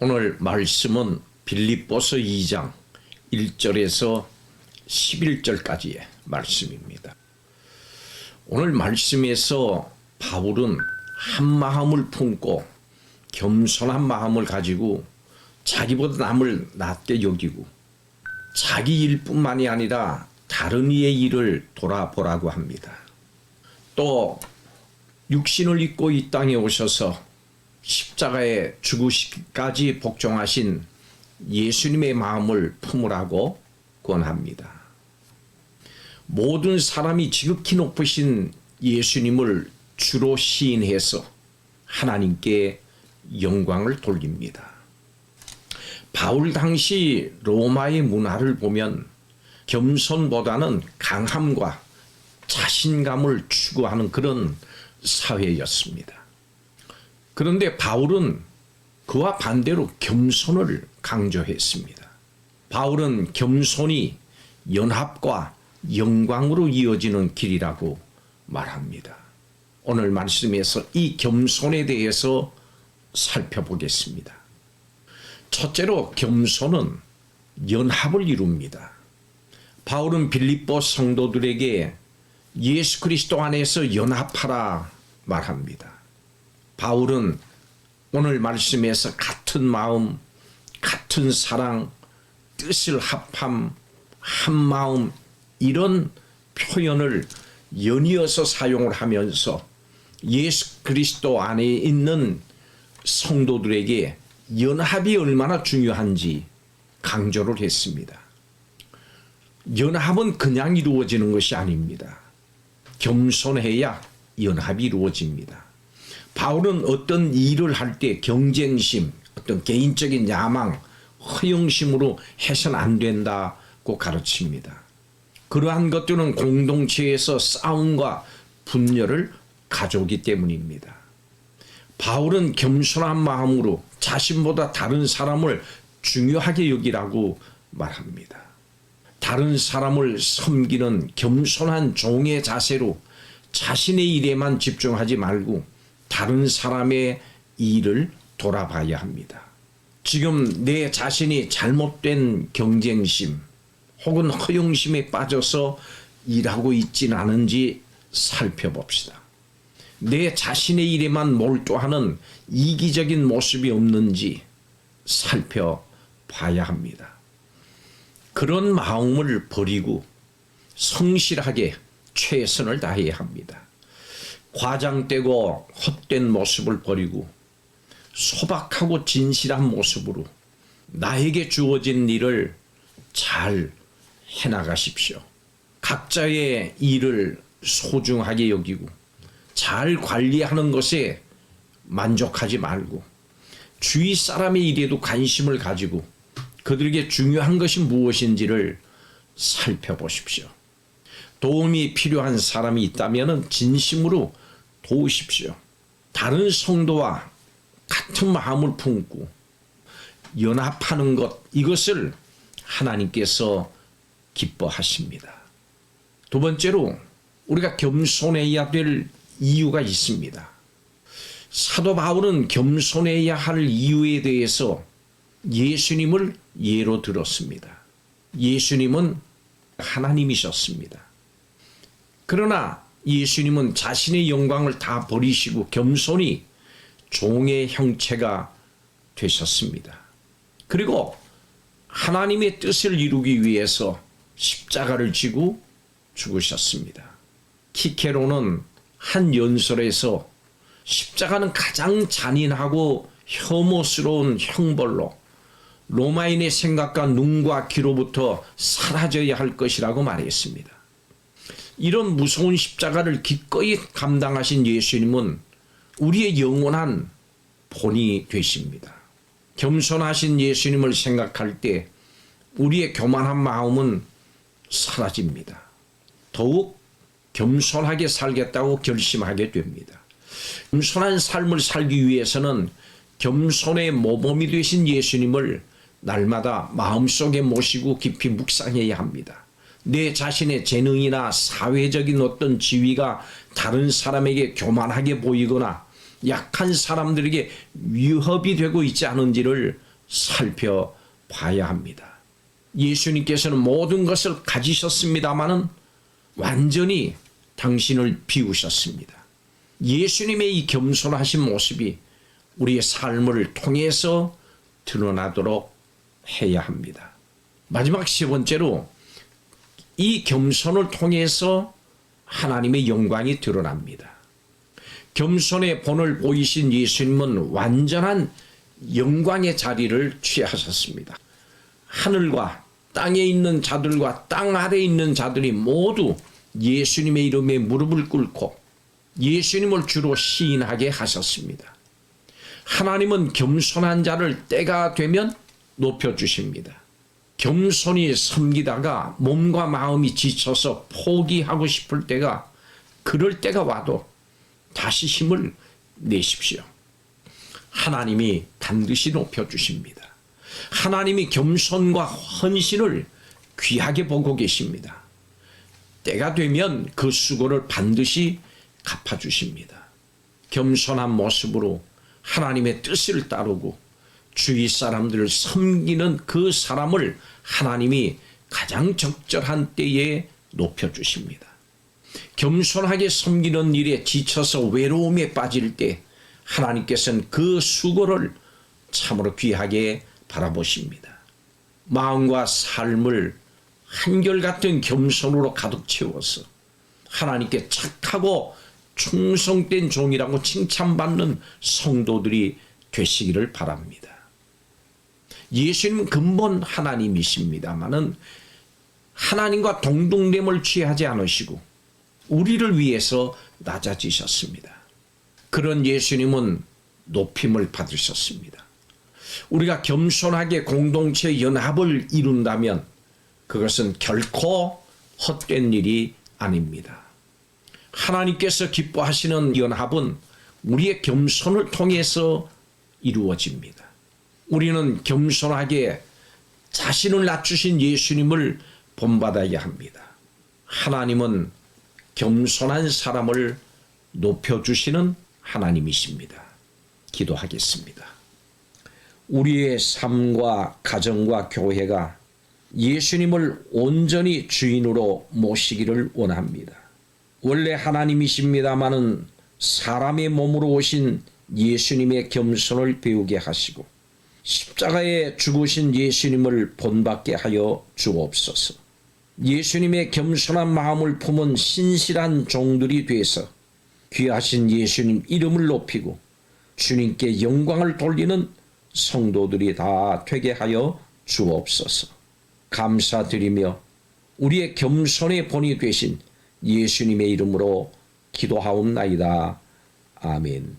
오늘 말씀은 빌립보서 2장 1절에서 11절까지의 말씀입니다. 오늘 말씀에서 바울은 한 마음을 품고 겸손한 마음을 가지고 자기보다 남을 낮게 여기고 자기 일뿐만이 아니라 다른 이의 일을 돌아보라고 합니다. 또 육신을 입고 이 땅에 오셔서 십자가에 죽으시기까지 복종하신 예수님의 마음을 품으라고 권합니다. 모든 사람이 지극히 높으신 예수님을 주로 시인해서 하나님께 영광을 돌립니다. 바울 당시 로마의 문화를 보면 겸손보다는 강함과 자신감을 추구하는 그런 사회였습니다. 그런데 바울은 그와 반대로 겸손을 강조했습니다. 바울은 겸손이 연합과 영광으로 이어지는 길이라고 말합니다. 오늘 말씀에서 이 겸손에 대해서 살펴보겠습니다. 첫째로 겸손은 연합을 이룹니다. 바울은 빌립보 성도들에게 예수 그리스도 안에서 연합하라 말합니다. 바울은 오늘 말씀에서 같은 마음, 같은 사랑, 뜻을 합함, 한 마음 이런 표현을 연이어서 사용을 하면서 예수 그리스도 안에 있는 성도들에게 연합이 얼마나 중요한지 강조를 했습니다. 연합은 그냥 이루어지는 것이 아닙니다. 겸손해야 연합이 이루어집니다. 바울은 어떤 일을 할 때 경쟁심, 어떤 개인적인 야망, 허영심으로 해서는 안 된다고 가르칩니다. 그러한 것들은 공동체에서 싸움과 분열을 가져오기 때문입니다. 바울은 겸손한 마음으로 자신보다 다른 사람을 중요하게 여기라고 말합니다. 다른 사람을 섬기는 겸손한 종의 자세로 자신의 일에만 집중하지 말고 다른 사람의 일을 돌아봐야 합니다. 지금 내 자신이 잘못된 경쟁심 혹은 허영심에 빠져서 일하고 있진 않은지 살펴봅시다. 내 자신의 일에만 몰두하는 이기적인 모습이 없는지 살펴봐야 합니다. 그런 마음을 버리고 성실하게 최선을 다해야 합니다. 과장되고 헛된 모습을 버리고 소박하고 진실한 모습으로 나에게 주어진 일을 잘 해나가십시오. 각자의 일을 소중하게 여기고 잘 관리하는 것에 만족하지 말고 주위 사람의 일에도 관심을 가지고 그들에게 중요한 것이 무엇인지를 살펴보십시오. 도움이 필요한 사람이 있다면 진심으로 도우십시오. 다른 성도와 같은 마음을 품고 연합하는 것, 이것을 하나님께서 기뻐하십니다. 두 번째로 우리가 겸손해야 될 이유가 있습니다. 사도 바울은 겸손해야 할 이유에 대해서 예수님을 예로 들었습니다. 예수님은 하나님이셨습니다. 그러나 예수님은 자신의 영광을 다 버리시고 겸손히 종의 형체가 되셨습니다. 그리고 하나님의 뜻을 이루기 위해서 십자가를 지고 죽으셨습니다. 키케로는 한 연설에서 십자가는 가장 잔인하고 혐오스러운 형벌로 로마인의 생각과 눈과 귀로부터 사라져야 할 것이라고 말했습니다. 이런 무서운 십자가를 기꺼이 감당하신 예수님은 우리의 영원한 본이 되십니다. 겸손하신 예수님을 생각할 때 우리의 교만한 마음은 사라집니다. 더욱 겸손하게 살겠다고 결심하게 됩니다. 겸손한 삶을 살기 위해서는 겸손의 모범이 되신 예수님을 날마다 마음속에 모시고 깊이 묵상해야 합니다. 내 자신의 재능이나 사회적인 어떤 지위가 다른 사람에게 교만하게 보이거나 약한 사람들에게 위협이 되고 있지 않은지를 살펴봐야 합니다. 예수님께서는 모든 것을 가지셨습니다마는 완전히 당신을 비우셨습니다. 예수님의 이 겸손하신 모습이 우리의 삶을 통해서 드러나도록 해야 합니다. 마지막 세 번째로 이 겸손을 통해서 하나님의 영광이 드러납니다. 겸손의 본을 보이신 예수님은 완전한 영광의 자리를 취하셨습니다. 하늘과 땅에 있는 자들과 땅 아래에 있는 자들이 모두 예수님의 이름에 무릎을 꿇고 예수님을 주로 시인하게 하셨습니다. 하나님은 겸손한 자를 때가 되면 높여주십니다. 겸손히 섬기다가 몸과 마음이 지쳐서 포기하고 싶을 때가, 그럴 때가 와도 다시 힘을 내십시오. 하나님이 반드시 높여주십니다. 하나님이 겸손과 헌신을 귀하게 보고 계십니다. 때가 되면 그 수고를 반드시 갚아주십니다. 겸손한 모습으로 하나님의 뜻을 따르고 주위 사람들을 섬기는 그 사람을 하나님이 가장 적절한 때에 높여주십니다. 겸손하게 섬기는 일에 지쳐서 외로움에 빠질 때 하나님께서는 그 수고를 참으로 귀하게 바라보십니다. 마음과 삶을 한결같은 겸손으로 가득 채워서 하나님께 착하고 충성된 종이라고 칭찬받는 성도들이 되시기를 바랍니다. 예수님은 근본 하나님이십니다마는 하나님과 동등됨을 취하지 않으시고 우리를 위해서 낮아지셨습니다. 그런 예수님은 높임을 받으셨습니다. 우리가 겸손하게 공동체 연합을 이룬다면 그것은 결코 헛된 일이 아닙니다. 하나님께서 기뻐하시는 연합은 우리의 겸손을 통해서 이루어집니다. 우리는 겸손하게 자신을 낮추신 예수님을 본받아야 합니다. 하나님은 겸손한 사람을 높여주시는 하나님이십니다. 기도하겠습니다. 우리의 삶과 가정과 교회가 예수님을 온전히 주인으로 모시기를 원합니다. 원래 하나님이십니다마는 사람의 몸으로 오신 예수님의 겸손을 배우게 하시고 십자가에 죽으신 예수님을 본받게 하여 주옵소서. 예수님의 겸손한 마음을 품은 신실한 종들이 되어서 귀하신 예수님 이름을 높이고 주님께 영광을 돌리는 성도들이 다 되게 하여 주옵소서. 감사드리며 우리의 겸손의 본이 되신 예수님의 이름으로 기도하옵나이다. 아멘.